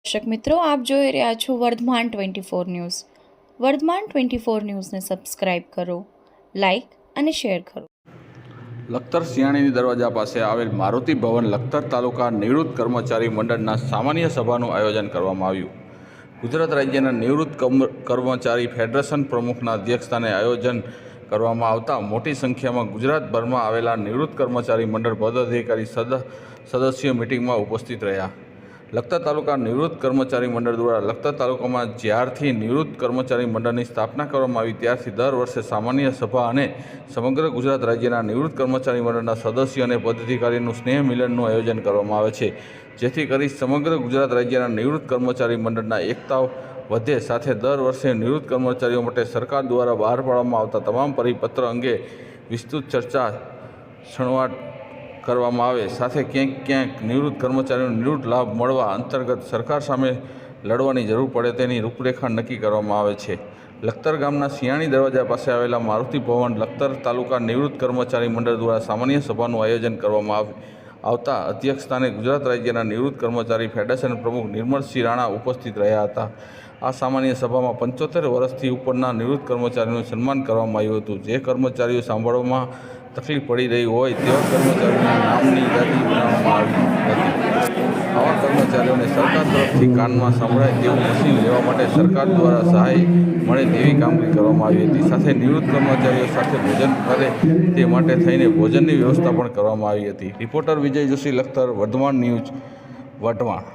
દર્શક મિત્રો, આપ જોઈ રહ્યા છો વર્ધમાન 24 ન્યૂઝ. વર્ધમાન 24 ન્યૂઝને સબસ્ક્રાઇબ કરો, લાઇક અને શેર કરો. લખતર સિયાણીની દરવાજા પાસે આવેલ મારુતિ ભવન લખતર તાલુકા નિવૃત્ત કર્મચારી મંડળના સામાન્ય સભાનું આયોજન કરવામાં આવ્યું. ગુજરાત રાજ્યના નિવૃત્ત કર્મચારી ફેડરેશન પ્રમુખના અધ્યક્ષસ્થાને આયોજન કરવામાં આવતા મોટી સંખ્યામાં ગુજરાતભરમાં આવેલા નિવૃત્ત કર્મચારી મંડળ પદાધિકારી સદસ્યો મિટિંગમાં ઉપસ્થિત રહ્યા. લખતર તાલુકા નિવૃત્ત કર્મચારી મંડળ દ્વારા લખતર તાલુકામાં જ્યારથી નિવૃત્ત કર્મચારી મંડળની સ્થાપના કરવામાં આવી ત્યારથી દર વર્ષે સામાન્ય સભા અને સમગ્ર ગુજરાત રાજ્યના નિવૃત્ત કર્મચારી મંડળના સદસ્યો અને પદાધિકારીનું સ્નેહ મિલનનું આયોજન કરવામાં આવે છે, જેથી કરી સમગ્ર ગુજરાત રાજ્યના નિવૃત્ત કર્મચારી મંડળના એકતા વધે. સાથે દર વર્ષે નિવૃત્ત કર્મચારીઓ માટે સરકાર દ્વારા બહાર પાડવામાં આવતા તમામ પરિપત્ર અંગે વિસ્તૃત ચર્ચા છણવાટ કરવામાં આવે. સાથે ક્યાંક નિવૃત્ત કર્મચારીઓને નિવૃત્ત લાભ મળવા અંતર્ગત સરકાર સામે લડવાની જરૂર પડે તેની રૂપરેખા નક્કી કરવામાં આવે છે. લખતર ગામના સિયાણી દરવાજા પાસે આવેલા મારુતિ ભવન લખતર તાલુકા નિવૃત્ત કર્મચારી મંડળ દ્વારા સામાન્ય સભાનું આયોજન કરવામાં આવતા અધ્યક્ષસ્થાને ગુજરાત રાજ્યના નિવૃત્ત કર્મચારી ફેડરેશન પ્રમુખ નિર્મલસિંહ રાણા ઉપસ્થિત રહ્યા હતા. આ સામાન્ય સભામાં 75 વર્ષથી ઉપરના નિવૃત્ત કર્મચારીઓનું સન્માન કરવામાં આવ્યું હતું. જે કર્મચારીઓ સાંભળવામાં તકલીફ પડી રહી હોય તેવા કર્મચારીઓના નામની યાદી બનાવવામાં આવી હતી. આવા કર્મચારીઓને સરકાર તરફથી કાનમાં સંભળાય તેવું મશીન લેવા માટે સરકાર દ્વારા સહાય મળે તેવી કામગીરી કરવામાં આવી હતી. સાથે નિવૃત્ત કર્મચારીઓ સાથે ભોજન કરે તે માટે થઈને ભોજનની વ્યવસ્થા પણ કરવામાં આવી હતી. રિપોર્ટર વિજય જોશી, લખતર, વર્ધમાન ન્યૂઝ, વઢવાણ.